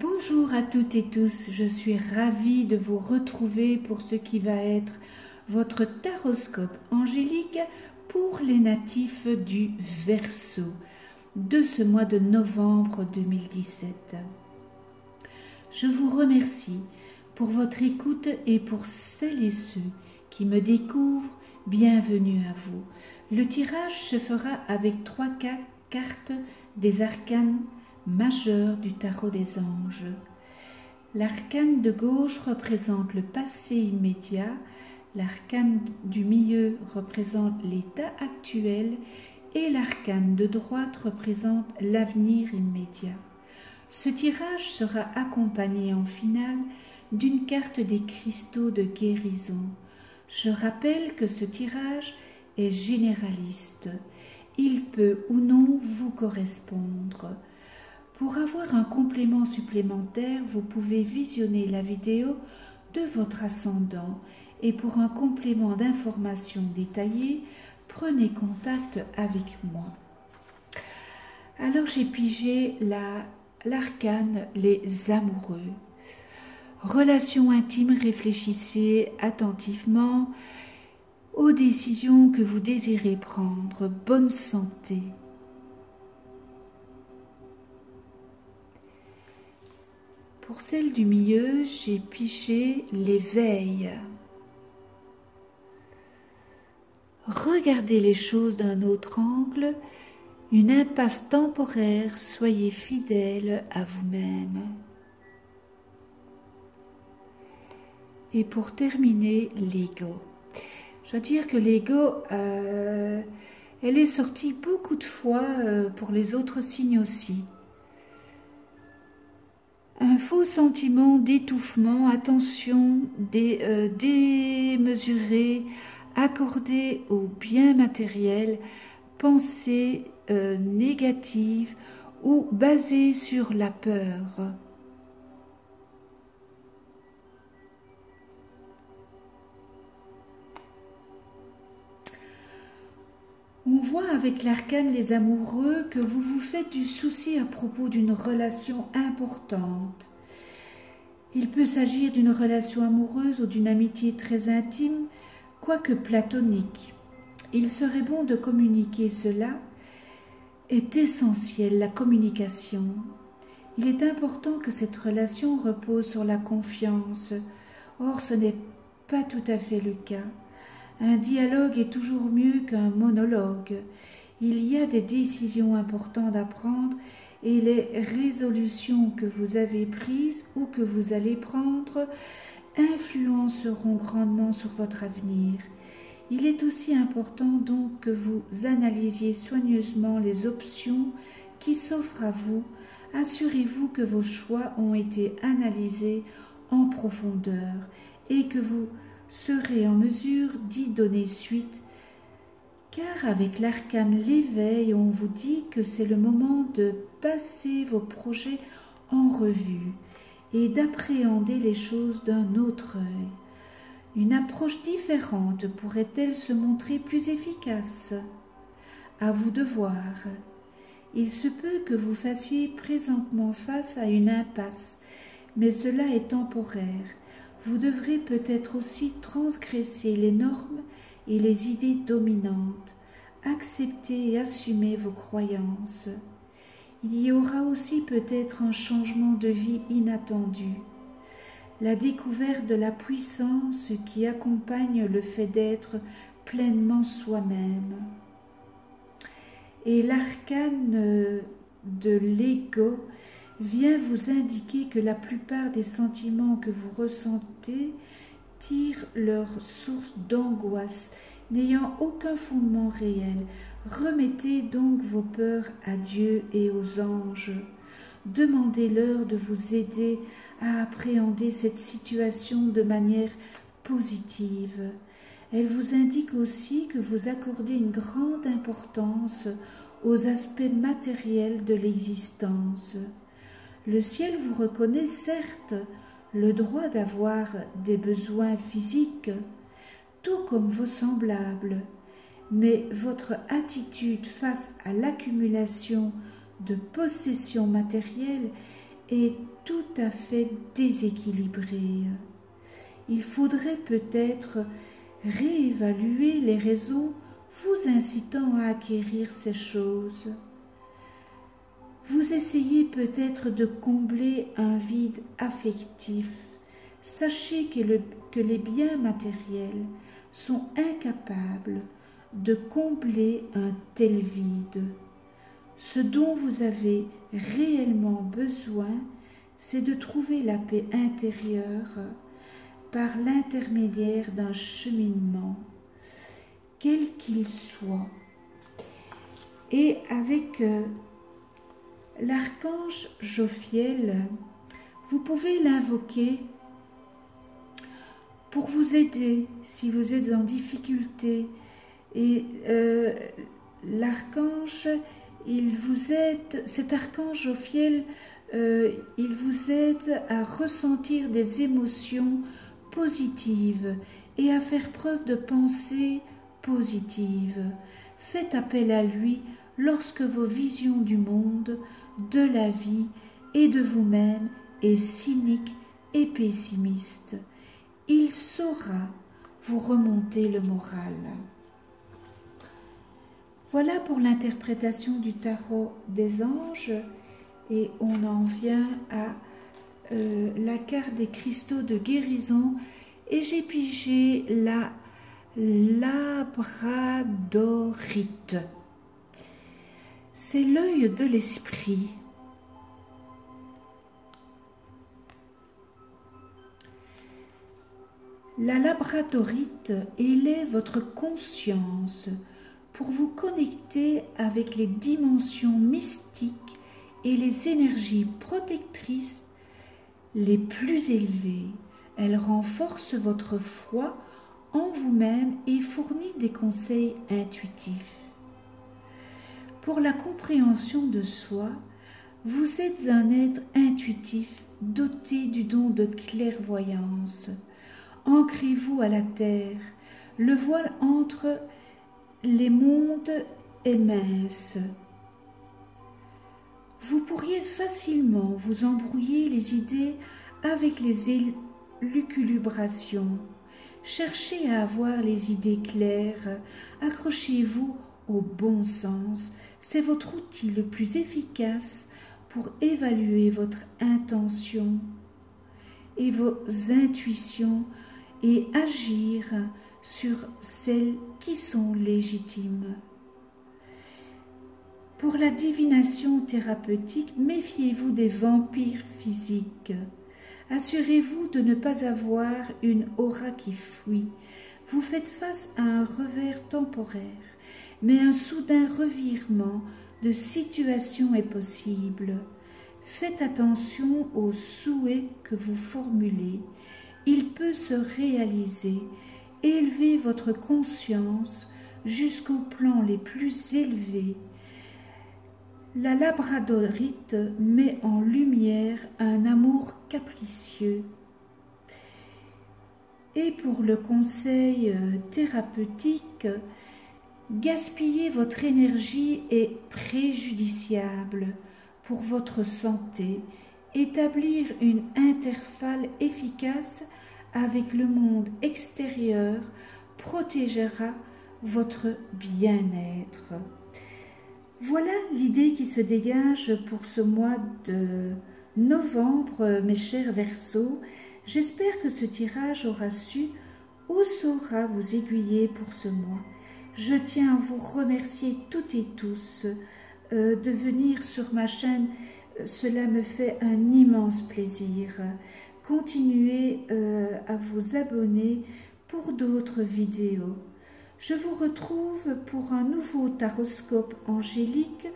Bonjour à toutes et tous, je suis ravie de vous retrouver pour ce qui va être votre taroscope angélique pour les natifs du Verseau de ce mois de novembre 2017. Je vous remercie pour votre écoute et pour celles et ceux qui me découvrent, bienvenue à vous. Le tirage se fera avec 3 cartes des arcanes majeurs du tarot des anges. L'arcane de gauche représente le passé immédiat, l'arcane du milieu représente l'état actuel et l'arcane de droite représente l'avenir immédiat. Ce tirage sera accompagné en finale d'une carte des cristaux de guérison. Je rappelle que ce tirage est généraliste. Il peut ou non vous correspondre. Pour avoir un complément supplémentaire, vous pouvez visionner la vidéo de votre ascendant et pour un complément d'information détaillé, prenez contact avec moi. Alors j'ai pigé l'arcane les amoureux. Relation intime, réfléchissez attentivement aux décisions que vous désirez prendre. Bonne santé. Pour celle du milieu, j'ai pigé l'éveil. Regardez les choses d'un autre angle, une impasse temporaire, soyez fidèle à vous-même. Et pour terminer, l'ego. Je dois dire que l'ego, elle est sortie beaucoup de fois pour les autres signes aussi. Un faux sentiment d'étouffement, attention démesurée, accordée au bien matériel, pensée négative ou basée sur la peur. On voit avec l'arcane les amoureux que vous vous faites du souci à propos d'une relation importante. Il peut s'agir d'une relation amoureuse ou d'une amitié très intime, quoique platonique. Il serait bon de communiquer, cela est essentiel, la communication. Il est important que cette relation repose sur la confiance. Or, ce n'est pas tout à fait le cas. Un dialogue est toujours mieux qu'un monologue. Il y a des décisions importantes à prendre et les résolutions que vous avez prises ou que vous allez prendre influenceront grandement sur votre avenir. Il est aussi important donc que vous analysiez soigneusement les options qui s'offrent à vous. Assurez-vous que vos choix ont été analysés en profondeur et que vous serez en mesure d'y donner suite, car avec l'arcane l'éveil, on vous dit que c'est le moment de passer vos projets en revue et d'appréhender les choses d'un autre œil. Une approche différente pourrait-elle se montrer plus efficace? À vous de voir. Il se peut que vous fassiez présentement face à une impasse, mais cela est temporaire. Vous devrez peut-être aussi transgresser les normes et les idées dominantes, accepter et assumer vos croyances. Il y aura aussi peut-être un changement de vie inattendu, la découverte de la puissance qui accompagne le fait d'être pleinement soi-même. Et l'arcane de l'ego vient vous indiquer que la plupart des sentiments que vous ressentez tirent leur source d'angoisse, n'ayant aucun fondement réel. Remettez donc vos peurs à Dieu et aux anges. Demandez-leur de vous aider à appréhender cette situation de manière positive. Elle vous indique aussi que vous accordez une grande importance aux aspects matériels de l'existence. Le ciel vous reconnaît certes le droit d'avoir des besoins physiques, tout comme vos semblables, mais votre attitude face à l'accumulation de possessions matérielles est tout à fait déséquilibré. Il faudrait peut-être réévaluer les raisons vous incitant à acquérir ces choses. Vous essayez peut-être de combler un vide affectif. Sachez que les biens matériels sont incapables de combler un tel vide. Ce dont vous avez réellement besoin, c'est de trouver la paix intérieure par l'intermédiaire d'un cheminement, quel qu'il soit. Et avec l'archange Jophiel, vous pouvez l'invoquer pour vous aider si vous êtes en difficulté. Et l'archange, il vous aide, cet archange Jophiel, il vous aide à ressentir des émotions positives et à faire preuve de pensée positive. Faites appel à lui lorsque vos visions du monde, de la vie et de vous-même est cynique et pessimiste. Il saura vous remonter le moral. Voilà pour l'interprétation du tarot des anges, et on en vient à la carte des cristaux de guérison, et j'ai pigé la labradorite. C'est l'œil de l'esprit. La labradorite élève votre conscience pour vous connecter avec les dimensions mystiques et les énergies protectrices les plus élevées. Elle renforce votre foi en vous-même et fournit des conseils intuitifs. Pour la compréhension de soi, vous êtes un être intuitif doté du don de clairvoyance. Ancrez-vous à la terre, le voile entre les mondes est mince. Vous pourriez facilement vous embrouiller les idées avec les élucubrations. Cherchez à avoir les idées claires, accrochez-vous au bon sens. C'est votre outil le plus efficace pour évaluer votre intention et vos intuitions et agir sur celles qui sont légitimes. Pour la divination thérapeutique, méfiez-vous des vampires physiques. Assurez-vous de ne pas avoir une aura qui fuit. Vous faites face à un revers temporaire, mais un soudain revirement de situation est possible. Faites attention aux souhaits que vous formulez. Il peut se réaliser. Élevez votre conscience jusqu'aux plans les plus élevés. La labradorite met en lumière un amour capricieux. Et pour le conseil thérapeutique, gaspiller votre énergie est préjudiciable pour votre santé. Établir une interface efficace avec le monde extérieur protégera votre bien-être. Voilà l'idée qui se dégage pour ce mois de novembre, mes chers Verseaux. J'espère que ce tirage aura su ou saura vous aiguiller pour ce mois. Je tiens à vous remercier toutes et tous de venir sur ma chaîne. Cela me fait un immense plaisir. Continuez à vous abonner pour d'autres vidéos. Je vous retrouve pour un nouveau taroscope angélique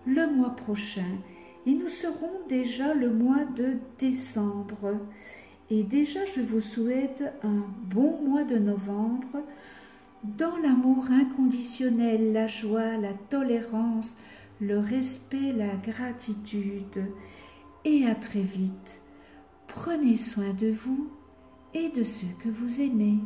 le mois prochain. Et nous serons déjà le mois de décembre. Et déjà, je vous souhaite un bon mois de novembre dans l'amour inconditionnel, la joie, la tolérance, le respect, la gratitude. Et à très vite. Prenez soin de vous et de ceux que vous aimez.